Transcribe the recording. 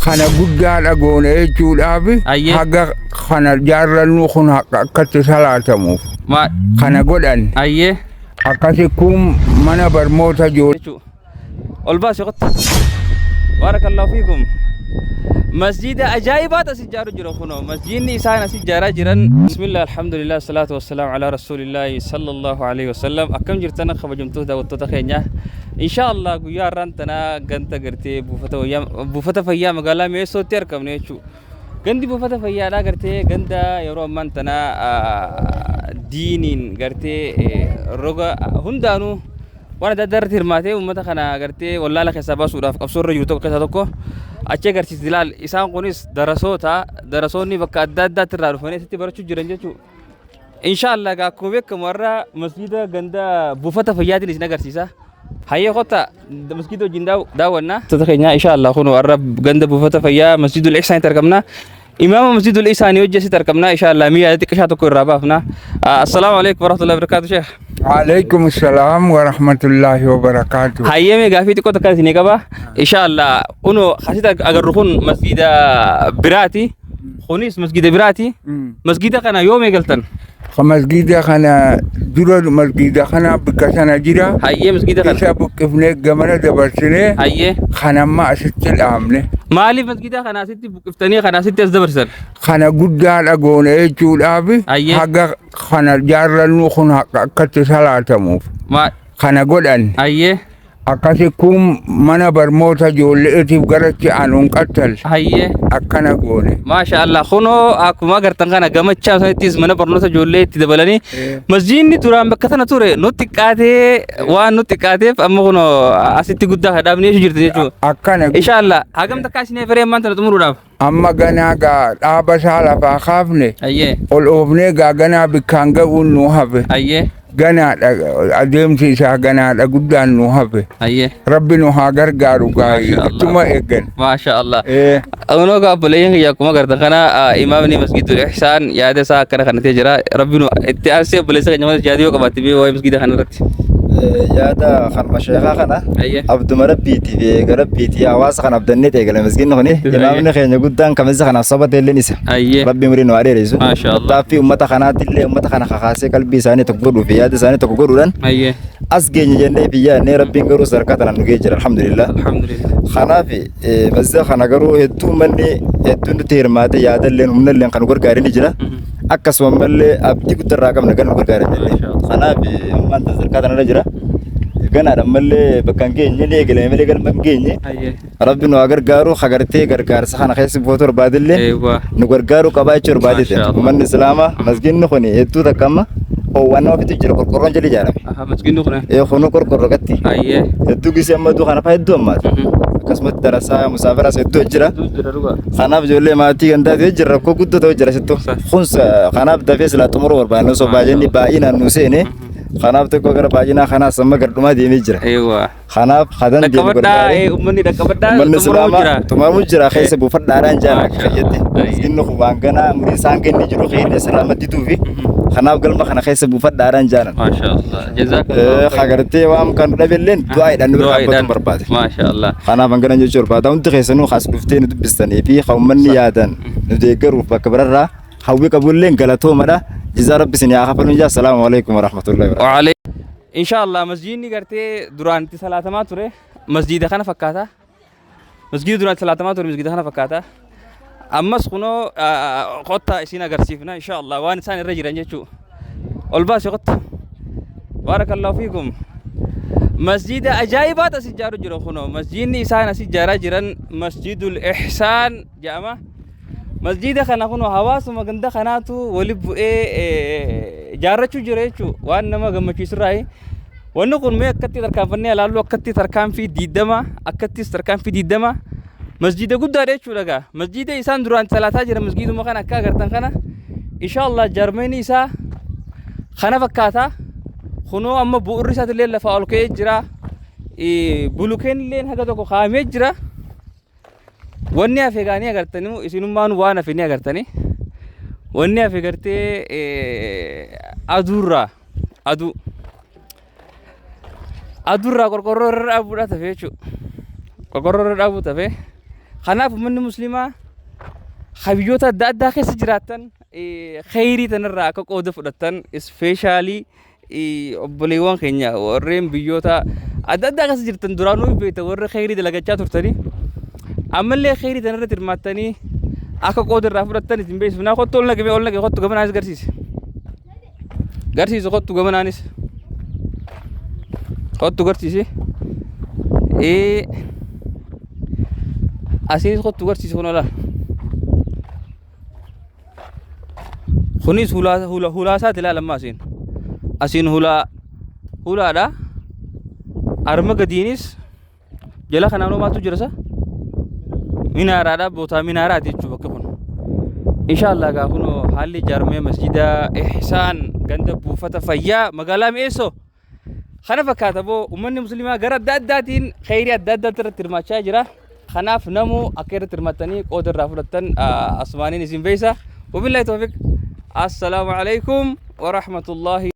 kana guddaa dhagoone jechuudhaafi haga kana jaarrannu kun akkatti salaatamuuf kana godhan akkasi kun mana barmoota ijoollee ol baasi qotta barakallahu fiikum masjida ajaa'ibaat as ijaaru jira kunoo masjidni isaan as ijaaraa jiran bismillah alhamdulillah salatu wassalamu ala rasulillahi sallallahu alaihi wasallam akkam jirtan kabajamtoota daawwattoota keenya insha Allah guyyaa irraantana ganta gartee buufata fayyaa magaalaa Mi'eessootti argamne jechuu gandi buufata fayyaadhaa gartee ganda yeroo ammaan tana diiniin gartee roga hundaanuu waan adda addaarratti hirmaatee uummata kana gartee wallaala keessaa baasuudhaaf qabsoorra jiru tokko keessaa tokko achi agarsiisa ilaal isaan kunis darasoonni bakka adda addaatti irraa dhufanii asitti barachuu jiran jechuudha. Inshallah akkuma beekamu warra masjida ganda buufata fayyaatiin isin agarsiisa. Hayyee qotta masjida wajjin daawwanna. Toota keenya inshallah kun warra ganda buufata fayyaa masjidul ihsaanitti argamna. إمام مسجد الإحسان يوجه ستركبنا إن شاء الله مية تكشات كل ربابنا. السلام عليكم ورحمة الله وبركاته شيخ. عليكم السلام ورحمة الله وبركاته. هيا مي قافي تكو تكاسي نكبا إن شاء الله أنو خسيت أجر ركون مسجد براتي خونيس مسجد براتي مسجد كنا يوم يقلتن. مسجد كنا دور مسجد كنا بكسنا جرا. هيا مسجد كنا. كسب كفنة جمرة دبرسنة. هيا. خنا ما أسست الأمنة. مالي مسجد كنا ستي بكفتني كنا ستي أزدبرسن. خنا قدّا لقونه يجول أبي. هيا. حاجة خنا جارلو خنا كتسالة موف. ما. خنا قدّن. هيا. akkasi kun mana barmoota ijoolleetiif garatti aanuun qattal hayyee akkana goone maasha Allah kunoo akkuma agartan kana gamachaa isaaniittis mana barnoota ijoollee itti dabalanii masjiidni duraan bakka sana ture nutti qaatee waan nutti qaateef amma kunoo asitti guddaa dhaabnee jirti jechuudha akkana inshallah hagam takka isinee firee ammaan tana xumuruudhaaf amma ganaa gaa dhaaba isaa lafaa kaafne hayyee ol oofnee gaa ganaa bikkaan ga'uun nu hafe hayyee ganaadha adeemsi isaa ganaadha guddaan nu hafe rabbi nu haa gargaaru gaa'ii ittuma eeggan maasha Allah unoo gaa obboleeyyan kiyya akkuma agartan kana imaamni masjidul ihsaan yaada isaa akkana kanatee jira rabbi nu itti aansee obboleessa keenya mata yaada yoo qabaatti bee waa'ee masjida kana irratti yaada kan masheekhaa kana abduma rabbiiti fi garabbiiti hawaasa kan abdannee eegale masjidni kuni imaamni keenya guddaan kamisa kana sobate illee isa rabbi murii nu adeereessu taafii ummata kanaatti illee ummata kana kakaasee qalbii isaanii tokko godhuu fi yaada isaanii tokko godhuudhaan as geenye jennee fi yaadnee rabbiin garuu sadarkaa tanaan nu ga'ee jira alhamdulillah kanaaf masjida kana garuu hedduu manni hedduun nutti hirmaate yaada illee humna illee kan nu gargaarin jira akkasuma mallee abdii guddaa qabna kan nu gargaaran jennee kanaaf ammaan sadarkaa tanarra jira ganaadha mallee bakka geenye ni eegale malee galma geenye rabbi nu gargaaru hagartee gargaarsa kana keessa bootoo barbaadillee nu gargaaru qabaa jechuun barbaadite manni islaamaa masjidni kun hedduu takkama waan ofiitu jira qorqorroon jala ijaarame masjidni kun kunu qorqorroo gatti hedduu gisee ammaduu kana faa hedduu ammaati akkasumatti darasaa musaafiraas hedduu jira kanaaf ijoollee maatii gandaati jira rakkoo guddoo ta'u jira sittu kunsa kanaaf dafee silaa xumuruu barbaadne osoo baay'inni baay'inaan nu seene kanaaf tokko gara baay'inaa kanaas amma gardumaa deemee jira kanaaf hadan deemu gargaaru ummanni dhaqqabadhaa tumamu jira keessa buufadhaadhaan jaala fayyadde inni waan ganaa murii isaan kenni jiru keenya salaamattituu fi kanaaf galma kana keessa buufadhaadhaan jaalan maashaallah jazakallah hagartee waan kan dhabeelleen du'aadhaan nu barbaadu barbaade maashaallah kanaaf hangana jechuu barbaada hundi keessanuu as dhuftee nu dubbistanii fi ummanni yaadan nu deeggaruuf bakka birarraa hawwi qabulleen galatoomadha جزا ربي سني أخافن وجا السلام عليكم ورحمة الله وبركاته. وعليكم إن شاء الله مسجدني قرتي دران ثلاثة ما ترى مسجد خنا فكاتا مسجد دران ثلاثة ما ترى مسجد خنا فكاتا أما سخنو قطة إسينا قرسيفنا إن شاء الله وان إنسان الرجل رنجتشو والباس قط بارك الله فيكم مسجد أجايبات أسجار جرو خنو مسجدني إنسان أسجار جران مسجد الإحسان جامع مسجد خنا كنوا حواس ومجند خناتو ولب جارتشو جريتشو وأنا ما جمع شيء سرعي وأنا كن ما أكتي تركان فني على لو أكتي تركان في ديدما أكتي تركان في ديدما مسجد قد داريتشو لقى مسجد إنسان دران ثلاثة جرا مسجد ما خنا كا قرتان خنا إن شاء الله جرمني إسا خنا فكاتا خنو أما بورسات الليل لفعل كي جرا بلوكين لين هذا تو خامج جرا wanni afeeganii agartanii isinummaan waan afanii agartanii wanni afeegartee adurraa qorqorroo irra dhaabuudha tafe jechuudha qorqorroo irra dhaabuu tafe خناف من مسلمة خبيوتا دادا خيس جراتن خيري تنرى كقود فرتن especially بليوان خنيا ورين بيوتا دادا خيس جرتن درانو بيت ور خيري دلقة ترتني أما اللي خيري تنرى ترماتني أكو قود الرافرتن تنبيس بنا خد تقول لك بيقول لك خد تجمع ناس قرسيس خد تجمع ناس خد تقرسيس أسير خد تقرسيس هنا خنيس هلا سات لا لما أسين هلا دا أرمى قدينيس جلا خنانو ما تجرسا منارة دا بوتا منارة تيجوا بكون إن شاء الله كأكونو حالي جرمي مسجد إحسان عند بوفة فيا مقالة ميسو خنا فكاتبو أمني مسلمة غير دادين خيريات داد ترماتشا جرا خناف نمو أكير ترماتني قدر رافلتن أسماني نسيم بيسا وبالله توفيق السلام عليكم ورحمة الله